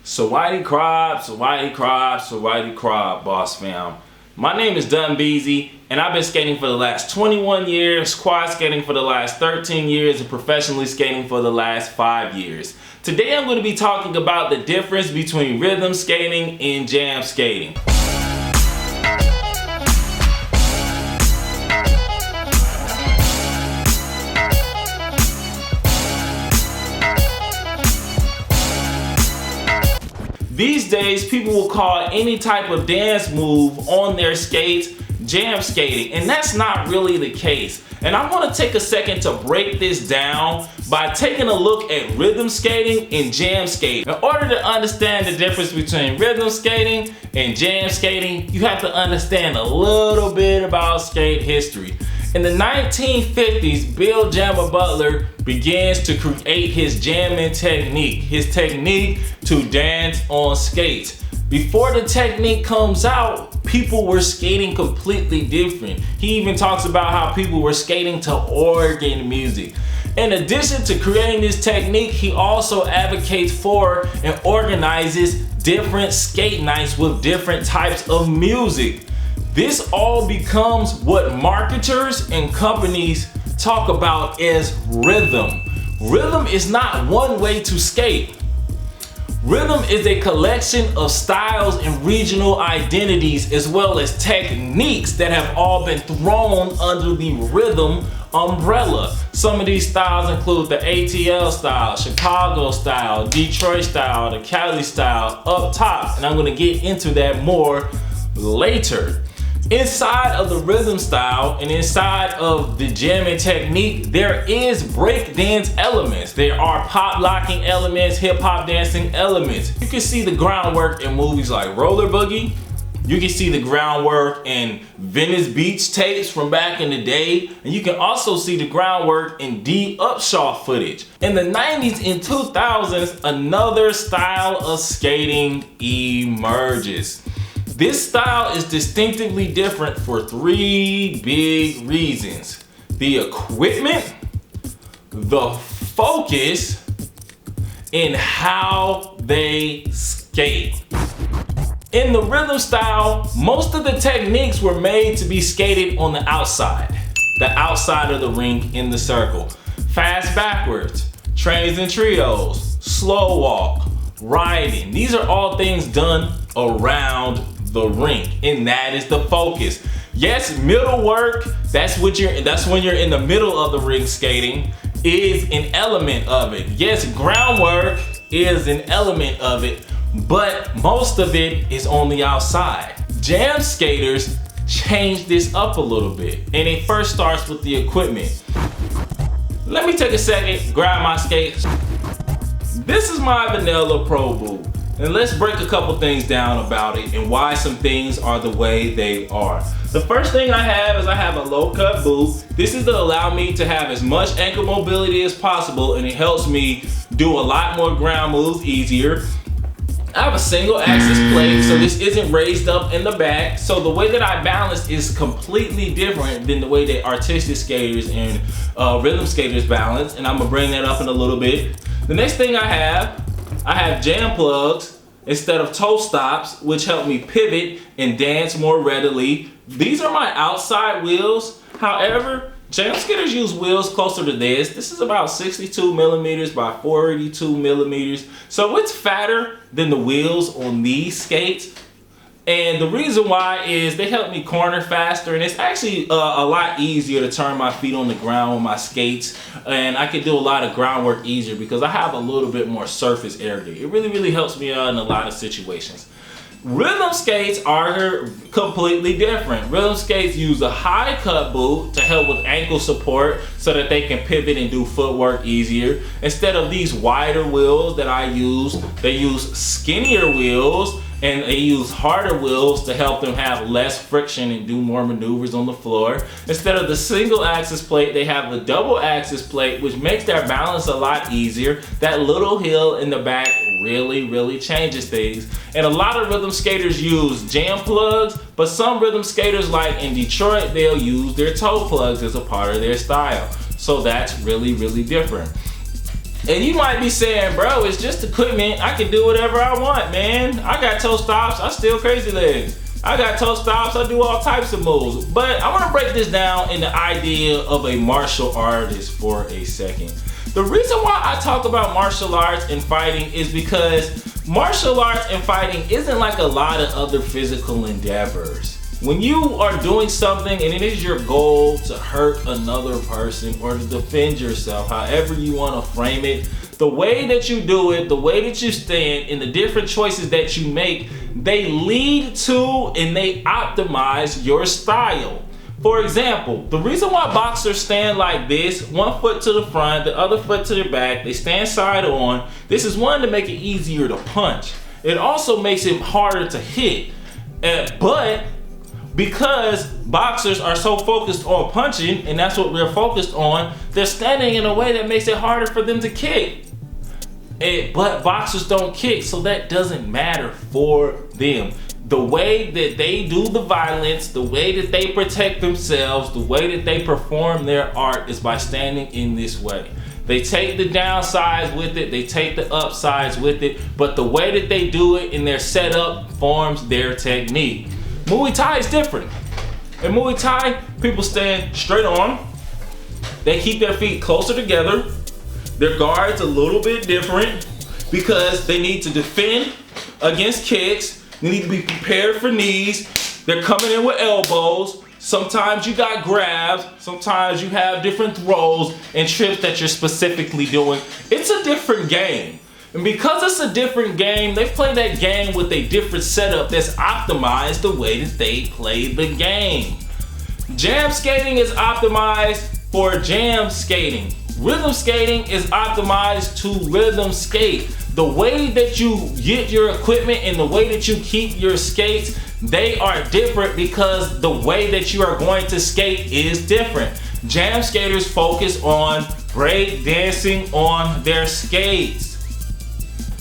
So whitey crop, boss fam. My name is Dun Beezy, and I've been skating for the last 21 years, quad skating for the last 13 years, and professionally skating for the last 5 years. Today I'm going to be talking about the difference between rhythm skating and jam skating. These days, people will call any type of dance move on their skates jam skating, and that's not really the case. And I want to take a second to break this down by taking a look at rhythm skating and jam skating. In order to understand the difference between rhythm skating and jam skating, you have to understand a little bit about skate history. In the 1950s, Bill Jammer Butler begins to create his jamming technique, his technique to dance on skates. Before the technique comes out, people were skating completely different. He even talks about how people were skating to organ music. In addition to creating this technique, he also advocates for and organizes different skate nights with different types of music. This all becomes what marketers and companies talk about as rhythm. Rhythm is not one way to skate. Rhythm is a collection of styles and regional identities, as well as techniques that have all been thrown under the rhythm umbrella. Some of these styles include the Atl Style, Chicago Style, Detroit Style, the Cali Style, up top, and I'm going to get into that more later. Inside of the rhythm style and inside of the jamming technique, there is breakdance elements. There are pop locking elements, hip hop dancing elements. You can see the groundwork in movies like Roller Boogie. You can see the groundwork in Venice Beach tapes from back in the day. And you can also see the groundwork in D Upshaw footage. In the 90s and 2000s, another style of skating emerges. This style is distinctively different for 3 big reasons: the equipment, the focus, and how they skate. In the rhythm style, most of the techniques were made to be skated on the outside of the rink in the circle. Fast backwards, trains and trios, slow walk, riding. These are all things done around the rink, and that is the focus. Yes, middle work, that's when you're in the middle of the rink skating, is an element of it. Yes, groundwork is an element of it, but most of it is on the outside. Jam skaters change this up a little bit, and it first starts with the equipment. Let me take a second, grab my skates. This is my vanilla Pro Boot. And let's break a couple things down about it and why some things are the way they are. The first thing I have is I have a low cut boot. This is to allow me to have as much ankle mobility as possible, and it helps me do a lot more ground moves easier. I have a single axis plate, so this isn't raised up in the back. So the way that I balance is completely different than the way that artistic skaters and rhythm skaters balance, and I'm gonna bring that up in a little bit. The next thing I have jam plugs instead of toe stops, which help me pivot and dance more readily. These are my outside wheels. However, jam skaters use wheels closer to this. This is about 62 millimeters by 42 millimeters. So it's fatter than the wheels on these skates. And the reason why is they help me corner faster, and it's actually a lot easier to turn my feet on the ground with my skates, and I can do a lot of groundwork easier because I have a little bit more surface area. It really helps me out in a lot of situations. Rhythm skates are completely different. Rhythm skates use a high cut boot to help with ankle support so that they can pivot and do footwork easier. Instead of these wider wheels that I use, they use skinnier wheels, and they use harder wheels to help them have less friction and do more maneuvers on the floor. Instead of the single axis plate, they have the double axis plate, which makes their balance a lot easier. That little hill in the back really changes things. And a lot of rhythm skaters use jam plugs, but some rhythm skaters, like in Detroit, they'll use their toe plugs as a part of their style. So that's really different. And you might be saying, bro, it's just equipment. I can do whatever I want, man. I got toe stops, I still crazy legs. I got toe stops, I do all types of moves. But I wanna break this down in the idea of a martial artist for a second. The reason why I talk about martial arts and fighting is because martial arts and fighting isn't like a lot of other physical endeavors. When you are doing something and it is your goal to hurt another person or to defend yourself, however you want to frame it, the way that you do it, the way that you stand, and the different choices that you make, they lead to and they optimize your style. For example, the reason why boxers stand like this, one foot to the front, the other foot to the back, they stand side on, this is one, to make it easier to punch. It also makes it harder to hit. But because boxers are so focused on punching, and that's what we're focused on, they're standing in a way that makes it harder for them to kick. But boxers don't kick, so that doesn't matter for them. The way that they do the violence, the way that they protect themselves, the way that they perform their art is by standing in this way. They take the downsides with it, they take the upsides with it, but the way that they do it in their setup forms their technique. Muay Thai is different. In Muay Thai, people stand straight on. They keep their feet closer together. Their guard's a little bit different because they need to defend against kicks. They need to be prepared for knees. They're coming in with elbows. Sometimes you got grabs. Sometimes you have different throws and trips that you're specifically doing. It's a different game. And because it's a different game, they play that game with a different setup that's optimized the way that they play the game. Jam skating is optimized for jam skating. Rhythm skating is optimized to rhythm skate. The way that you get your equipment and the way that you keep your skates, they are different because the way that you are going to skate is different. Jam skaters focus on break dancing on their skates.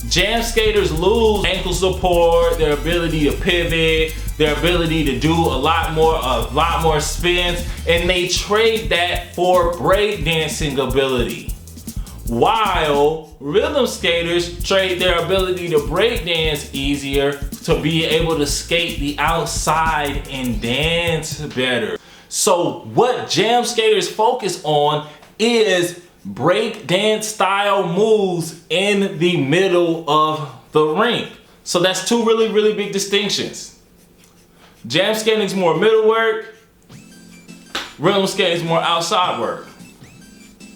Jam skaters lose ankle support, their ability to pivot, their ability to do a lot more spins, and they trade that for breakdancing ability. While rhythm skaters trade their ability to breakdance easier to be able to skate the outside and dance better. So what jam skaters focus on is break dance style moves in the middle of the rink. So that's two really big distinctions. Jam skating is more middle work, rhythm skating is more outside work.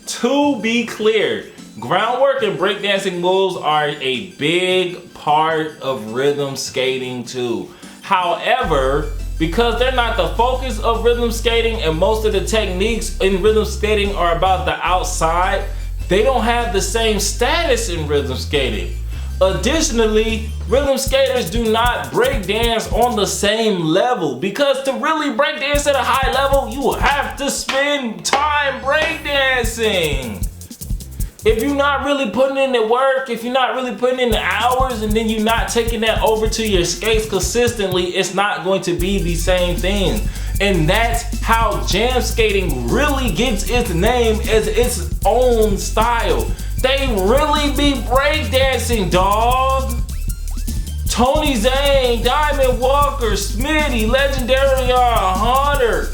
To be clear, groundwork and breakdancing moves are a big part of rhythm skating too. However, because they're not the focus of rhythm skating and most of the techniques in rhythm skating are about the outside, they don't have the same status in rhythm skating. Additionally, rhythm skaters do not break dance on the same level because to really break dance at a high level, you will have to spend time break dancing. If you're not really putting in the work, if you're not really putting in the hours, and then you're not taking that over to your skates consistently, it's not going to be the same thing. And that's how jam skating really gets its name as its own style. They really be breakdancing, dog. Tony Zane, Diamond Walker, Smitty, Legendary Hunter,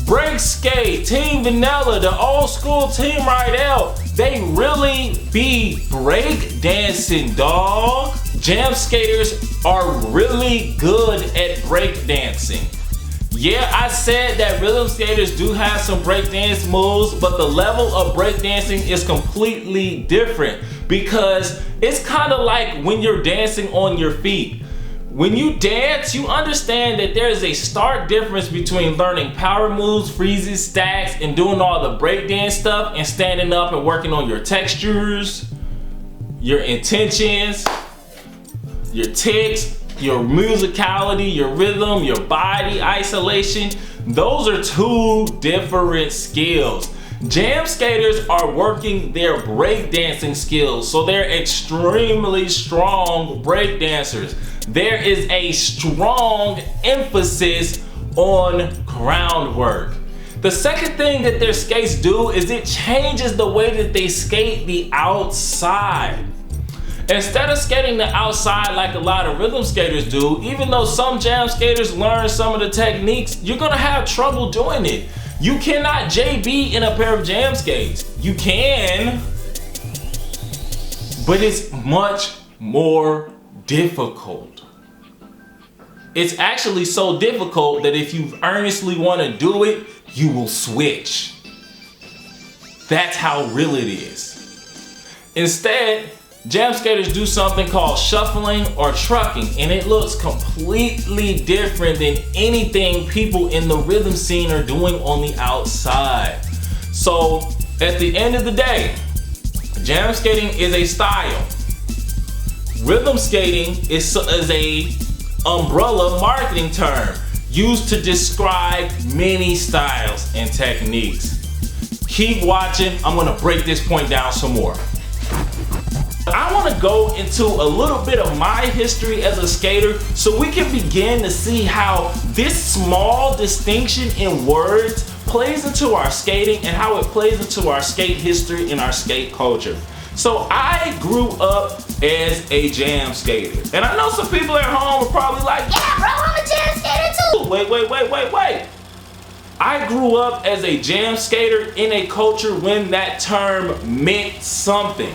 Break Skate, Team Vanilla, the old school Team Right Out. They really be break dancing, dog. Jam skaters are really good at break dancing. Yeah, I said that rhythm skaters do have some breakdance moves, but the level of breakdancing is completely different because it's kind of like when you're dancing on your feet. When you dance, you understand that there is a stark difference between learning power moves, freezes, stacks, and doing all the breakdance stuff and standing up and working on your textures, your intentions, your ticks, your musicality, your rhythm, your body isolation. Those are two different skills. Jam skaters are working their breakdancing skills, so they're extremely strong breakdancers. There is a strong emphasis on groundwork. The second thing that their skates do is it changes the way that they skate the outside. Instead of skating the outside like a lot of rhythm skaters do, even though some jam skaters learn some of the techniques, you're gonna have trouble doing it. You cannot JB in a pair of jam skates. You can, but it's much more difficult. It's actually so difficult that if you earnestly want to do it, you will switch. That's how real it is. Instead, jam skaters do something called shuffling or trucking, and it looks completely different than anything people in the rhythm scene are doing on the outside. So at the end of the day, jam skating is a style. Rhythm skating is a umbrella marketing term used to describe many styles and techniques. Keep watching, I'm gonna break this point down some more. I want to go into a little bit of my history as a skater so we can begin to see how this small distinction in words plays into our skating and how it plays into our skate history and our skate culture. So I grew up as a jam skater. And I know some people at home are probably like, yeah bro, I'm a jam skater too. Wait. I grew up as a jam skater in a culture when that term meant something.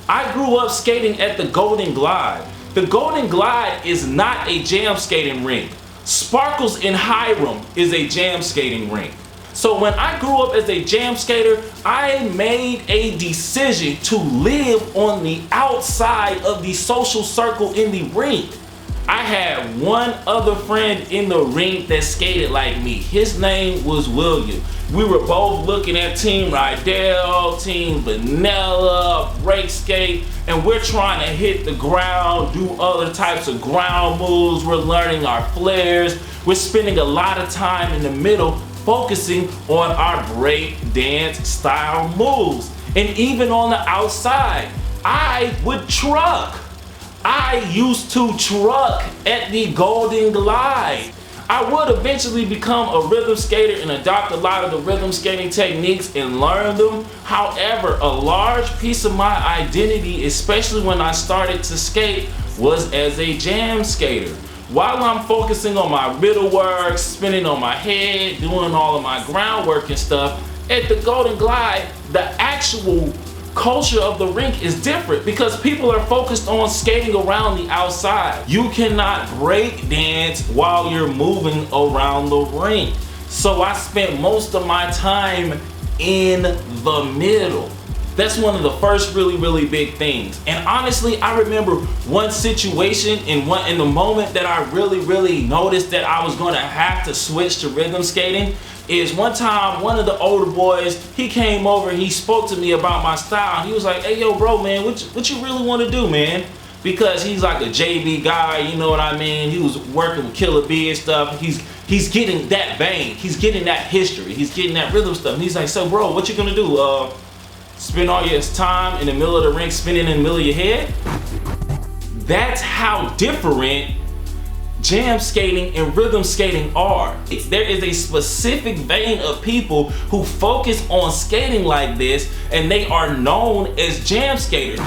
I grew up skating at the Golden Glide. The Golden Glide is not a jam skating rink. Sparkles in Hiram is a jam skating rink. So when I grew up as a jam skater, I made a decision to live on the outside of the social circle in the rink. I had one other friend in the rink that skated like me. His name was William. We were both looking at Team Rydell, Team Vanilla, break skate, and we're trying to hit the ground, do other types of ground moves. We're learning our flares. We're spending a lot of time in the middle focusing on our break dance style moves. And even on the outside, I would truck. I used to truck at the Golden Glide. I would eventually become a rhythm skater and adopt a lot of the rhythm skating techniques and learn them. However, a large piece of my identity, especially when I started to skate, was as a jam skater. While I'm focusing on my middle work, spinning on my head, doing all of my groundwork and stuff, at the Golden Glide, the actual culture of the rink is different because people are focused on skating around the outside. You cannot break dance while you're moving around the rink. So I spent most of my time in the middle. That's one of the first really big things. And honestly, I remember one situation in the moment that I really noticed that I was gonna have to switch to rhythm skating is one time one of the older boys, he came over and he spoke to me about my style. He was like, hey yo bro man, what you really wanna do, man? Because he's like a JB guy, you know what I mean? He was working with Killer B and stuff. He's getting that vein, he's getting that history, he's getting that rhythm stuff. And he's like, so bro, what you gonna do? Spend all your time in the middle of the rink spinning in the middle of your head? That's how different jam skating and rhythm skating are. There is a specific vein of people who focus on skating like this, and they are known as jam skaters.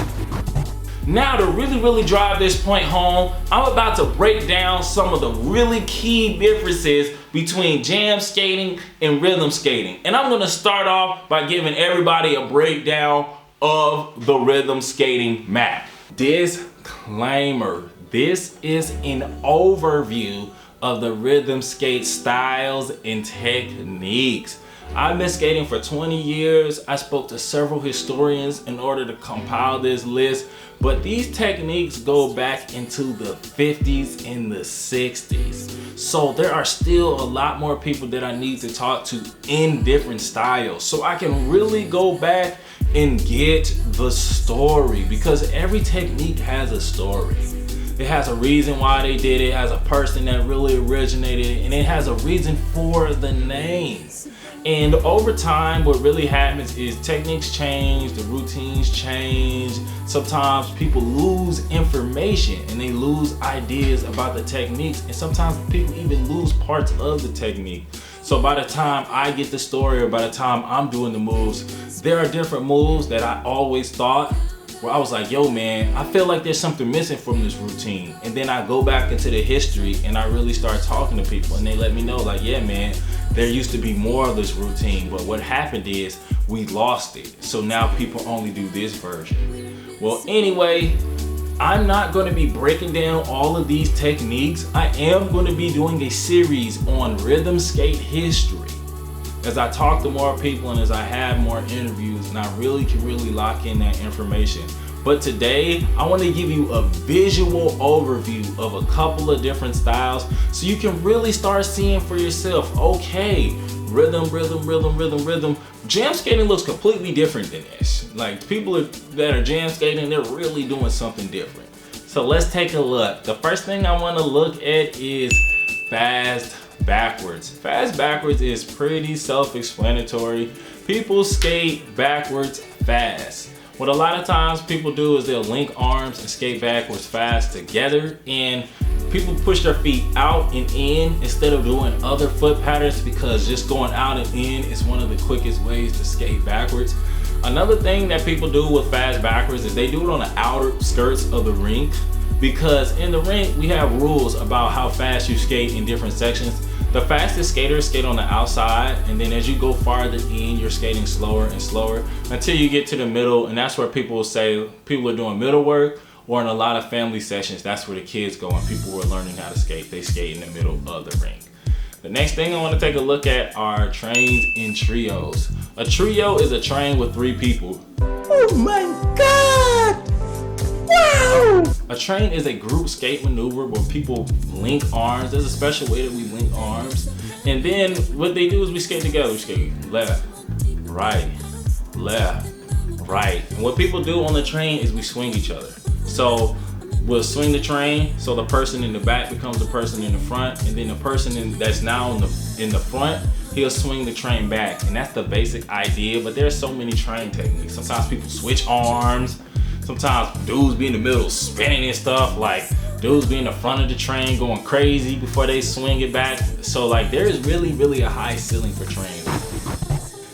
Now to really drive this point home, I'm about to break down some of the really key differences between jam skating and rhythm skating. And I'm gonna start off by giving everybody a breakdown of the rhythm skating map. Disclaimer, this is an overview of the rhythm skate styles and techniques. I've been skating for 20 years. I spoke to several historians in order to compile this list, but these techniques go back into the 50s and the 60s. So there are still a lot more people that I need to talk to in different styles so I can really go back and get the story, because every technique has a story. It has a reason why they did it, has a person that really originated it, and it has a reason for the name. And over time, what really happens is techniques change, the routines change. Sometimes people lose information and they lose ideas about the techniques, and sometimes people even lose parts of the technique. So by the time I get the story, or by the time I'm doing the moves, there are different moves that I always thought where I was like, yo man, I feel like there's something missing from this routine. And then I go back into the history and I really start talking to people, and they let me know like, yeah man, there used to be more of this routine, but what happened is we lost it. So now people only do this version. Well, anyway, I'm not going to be breaking down all of these techniques. I am going to be doing a series on rhythm skate history as I talk to more people and as I have more interviews, and I really can lock in that information. But today, I want to give you a visual overview of a couple of different styles so you can really start seeing for yourself, okay, rhythm. Jam skating looks completely different than this. Like people that are jam skating, they're really doing something different. So let's take a look. The first thing I want to look at is fast backwards. Fast backwards is pretty self-explanatory. People skate backwards fast. What a lot of times people do is they'll link arms and skate backwards fast together, and people push their feet out and in instead of doing other foot patterns, because just going out and in is one of the quickest ways to skate backwards. Another thing that people do with fast backwards is they do it on the outer skirts of the rink, because in the rink we have rules about how fast you skate in different sections. The fastest skaters skate on the outside, and then as you go farther in, you're skating slower and slower until you get to the middle, and that's where people will say people are doing middle work, or in a lot of family sessions, that's where the kids go and people who are learning how to skate, they skate in the middle of the rink. The next thing I want to take a look at are trains and trios. A trio is a train with 3 people. Oh my God! Wow! A train is a group skate maneuver where people link arms. There's a special way that we link arms. And then what they do is we skate together. We skate left, right. And what people do on the train is we swing each other. So we'll swing the train so the person in the back becomes the person in the front, and then the person that's now in the front, he'll swing the train back. And that's the basic idea, but there's so many train techniques. Sometimes people switch arms. Sometimes dudes be in the middle spinning and stuff, like dudes be in the front of the train going crazy before they swing it back. So like there is really a high ceiling for trains.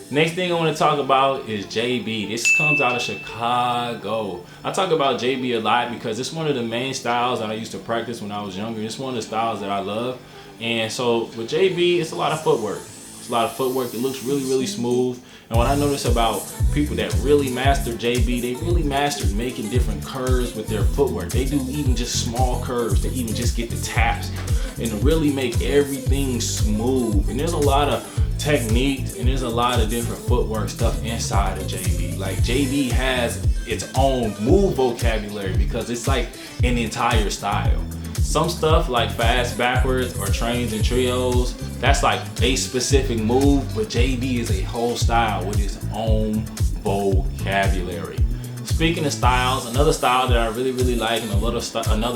Next thing I want to talk about is JB. This comes out of Chicago. I talk about JB a lot because it's one of the main styles that I used to practice when I was younger. It's one of the styles that I love. And so with JB, it's a lot of footwork. It's a lot of footwork. It looks really smooth. And what I notice about people that really master JB, they really mastered making different curves with their footwork. They do even just small curves. They even just get the taps and to really make everything smooth. And there's a lot of techniques and there's a lot of different footwork stuff inside of JB. Like JB has its own move vocabulary because it's like an entire style. Some stuff like fast backwards or trains and trios, that's like a specific move, but JB is a whole style with its own vocabulary. Speaking of styles, another style that I really like and another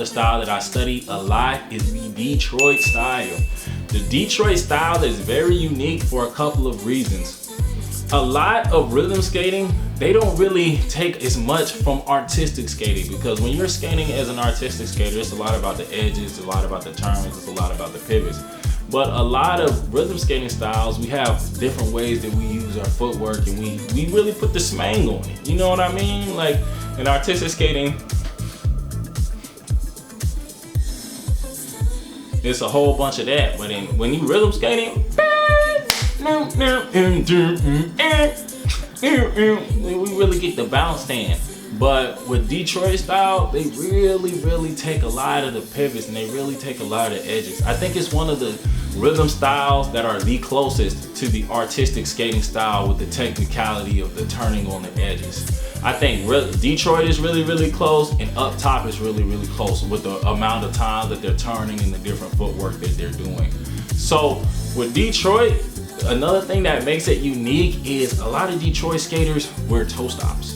style that I study a lot is the Detroit style. The Detroit style is very unique for a couple of reasons. A lot of rhythm skating, they don't really take as much from artistic skating, because when you're skating as an artistic skater, it's a lot about the edges, a lot about the turns, it's a lot about the pivots. But a lot of rhythm skating styles, we have different ways that we use our footwork, and we really put the smang on it. You know what I mean? Like in artistic skating, it's a whole bunch of that. But when you rhythm skating, we really get the bounce stand. But with Detroit style, they really take a lot of the pivots and they really take a lot of the edges. I think it's one of the rhythm styles that are the closest to the artistic skating style with the technicality of the turning on the edges. I think Detroit is really close, and up top is really close with the amount of time that they're turning and the different footwork that they're doing. So with Detroit, another thing that makes it unique is a lot of Detroit skaters wear toe stops.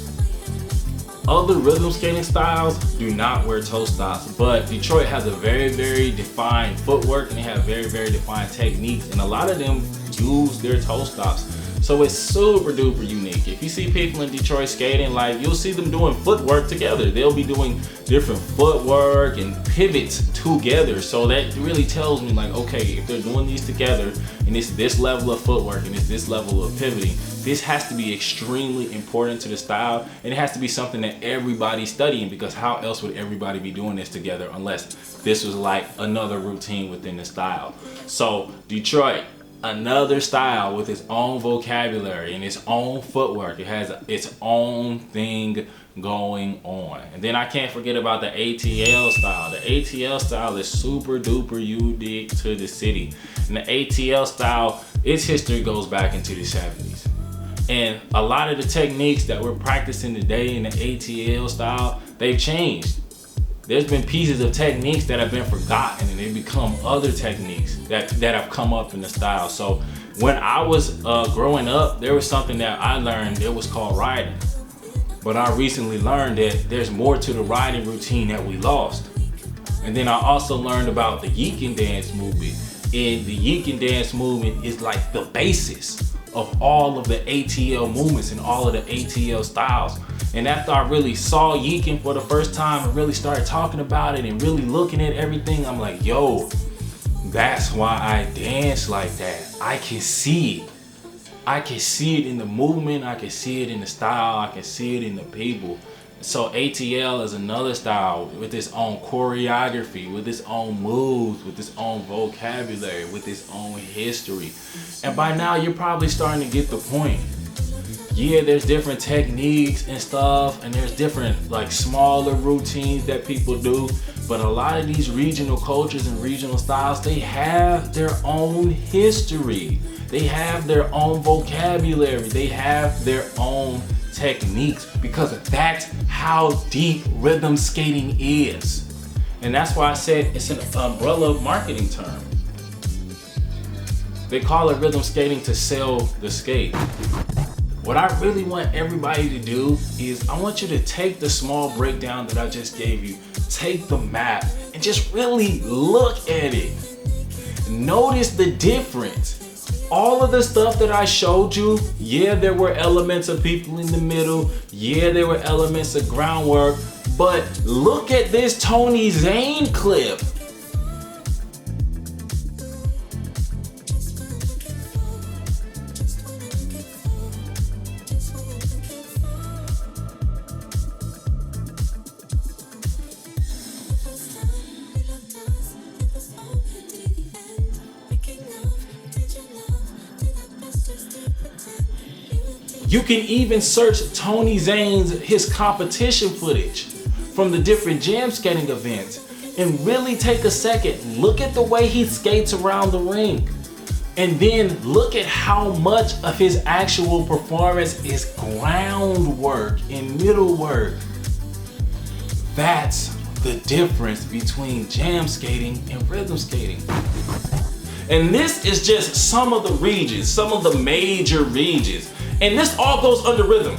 Other rhythm skating styles do not wear toe stops, but Detroit has a very defined footwork and they have very defined techniques, and a lot of them use their toe stops. So it's super duper unique. If you see people in Detroit skating, like you'll see them doing footwork together. They'll be doing different footwork and pivots together. So that really tells me like, okay, if they're doing these together and it's this level of footwork and it's this level of pivoting, this has to be extremely important to the style, and it has to be something that everybody's studying, because how else would everybody be doing this together unless this was like another routine within the style. So Detroit, another style with its own vocabulary and its own footwork. It has its own thing going on. And then I can't forget about the ATL style. The ATL style is super duper unique to the city. And the ATL style, its history goes back into the 70s. And a lot of the techniques that we're practicing today in the ATL style, they've changed. There's been pieces of techniques that have been forgotten and they become other techniques that have come up in the style. So when I was growing up, there was something that I learned, it was called riding. But I recently learned that there's more to the riding routine that we lost. And then I also learned about the Yeeking dance movement. And the Yeeking dance movement is like the basis of all of the ATL movements and all of the ATL styles. And after I really saw Yeeking for the first time and really started talking about it and really looking at everything, I'm like, yo, that's why I dance like that. I can see it. I can see it in the movement, I can see it in the style, I can see it in the people. So ATL is another style with its own choreography, with its own moves, with its own vocabulary, with its own history. And by now you're probably starting to get the point. Yeah, there's different techniques and stuff, and there's different like smaller routines that people do, but a lot of these regional cultures and regional styles, they have their own history. They have their own vocabulary. They have their own techniques, because that's how deep rhythm skating is. And that's why I said it's an umbrella marketing term. They call it rhythm skating to sell the skate. What I really want everybody to do is I want you to take the small breakdown that I just gave you, take the map, and just really look at it. Notice the difference. All of the stuff that I showed you, yeah, there were elements of people in the middle, yeah, there were elements of groundwork, but look at this Tony Zane clip. You can even search Tony Zane's his competition footage from the different jam skating events and really take a second, look at the way he skates around the ring, and then look at how much of his actual performance is groundwork and middle work. That's the difference between jam skating and rhythm skating. And this is just some of the regions, some of the major regions. And this all goes under rhythm.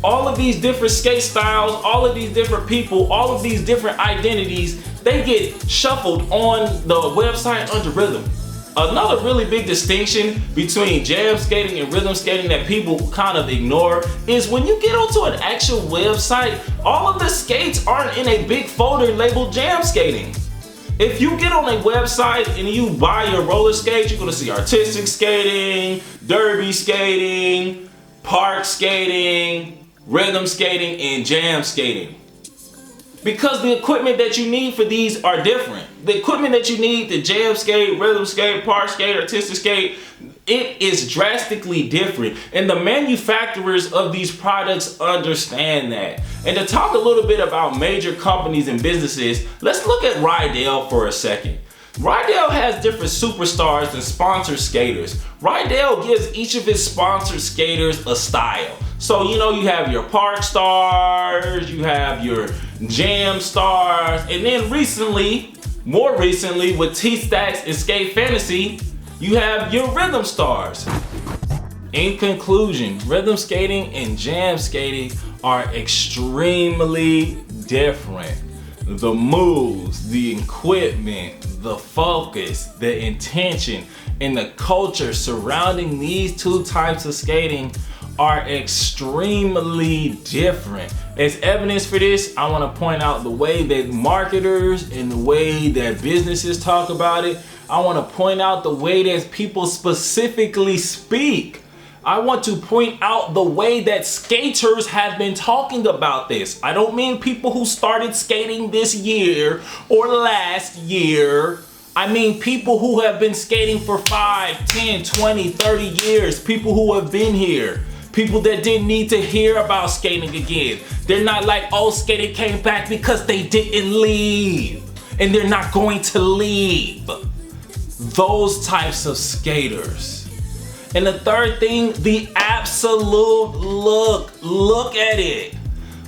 All of these different skate styles, all of these different people, all of these different identities, they get shuffled on the website under rhythm. Another really big distinction between jam skating and rhythm skating that people kind of ignore is when you get onto an actual website, all of the skates aren't in a big folder labeled jam skating. If you get on a website and you buy your roller skates, you're gonna see artistic skating, derby skating, park skating, rhythm skating, and jam skating. Because the equipment that you need for these are different. The equipment that you need to jam skate, rhythm skate, park skate, artistic skate, it is drastically different. And the manufacturers of these products understand that. And to talk a little bit about major companies and businesses, let's look at Rydell for a second. Rydell has different superstars and sponsored skaters. Rydell gives each of his sponsored skaters a style. So, you know, you have your park stars, you have your jam stars, and then more recently with T-Stacks and Skate Fantasy, you have your rhythm stars. In conclusion, rhythm skating and jam skating are extremely different. The moves, the equipment, the focus, the intention, and the culture surrounding these two types of skating are extremely different. As evidence for this, I want to point out the way that marketers and the way that businesses talk about it. I want to point out the way that people specifically speak. I want to point out the way that skaters have been talking about this. I don't mean people who started skating this year or last year. I mean people who have been skating for 5, 10, 20, 30 years. People who have been here. People that didn't need to hear about skating again. They're not like, oh, skating came back because they didn't leave. And they're not going to leave. Those types of skaters. And the third thing, the absolute look. Look at it.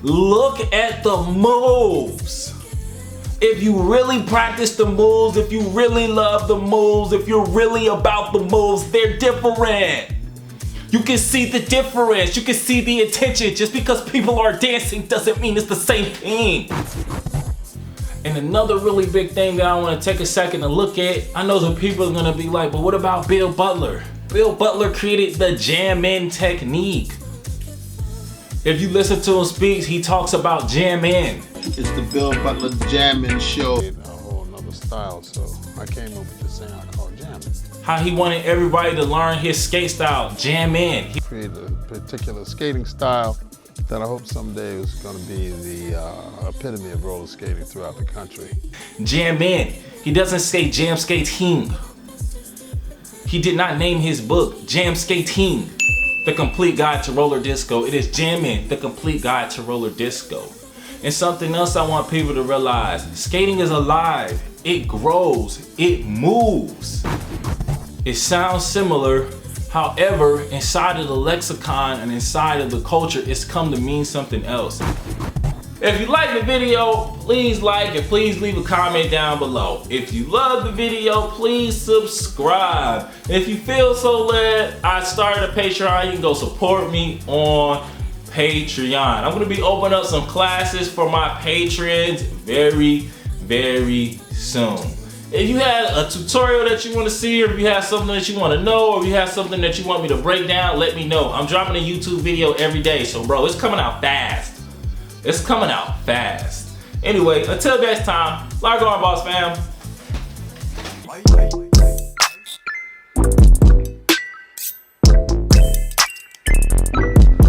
Look at the moves. If you really practice the moves, if you really love the moves, if you're really about the moves, they're different. You can see the difference. You can see the intention. Just because people are dancing doesn't mean it's the same thing. And another really big thing that I want to take a second to look at, I know some people are going to be like, but what about Bill Butler? Bill Butler created the jam-in technique. If you listen to him speak, he talks about jam-in. It's the Bill Butler Jammin' Show. A whole nother style, so I came up with this thing I call jamming. How he wanted everybody to learn his skate style, jam-in. He created a particular skating style that I hope someday is going to be the epitome of roller skating throughout the country. Jam-in. He doesn't say jam skating. He did not name his book Jam Skating, The Complete Guide to Roller Disco. It is Jammin', The Complete Guide to Roller Disco. And something else I want people to realize, skating is alive. It grows, it moves. It sounds similar, however, inside of the lexicon and inside of the culture, it's come to mean something else. If you like the video, please like and please leave a comment down below. If you love the video, please subscribe. If you feel so led, I started a Patreon. You can go support me on Patreon. I'm gonna be opening up some classes for my patrons very, very soon. If you had a tutorial that you want to see, or if you have something that you want to know, or if you have something that you want me to break down, let me know. I'm dropping a YouTube video every day, so bro, it's coming out fast. It's coming out fast. Anyway, until next time, like our boss fam.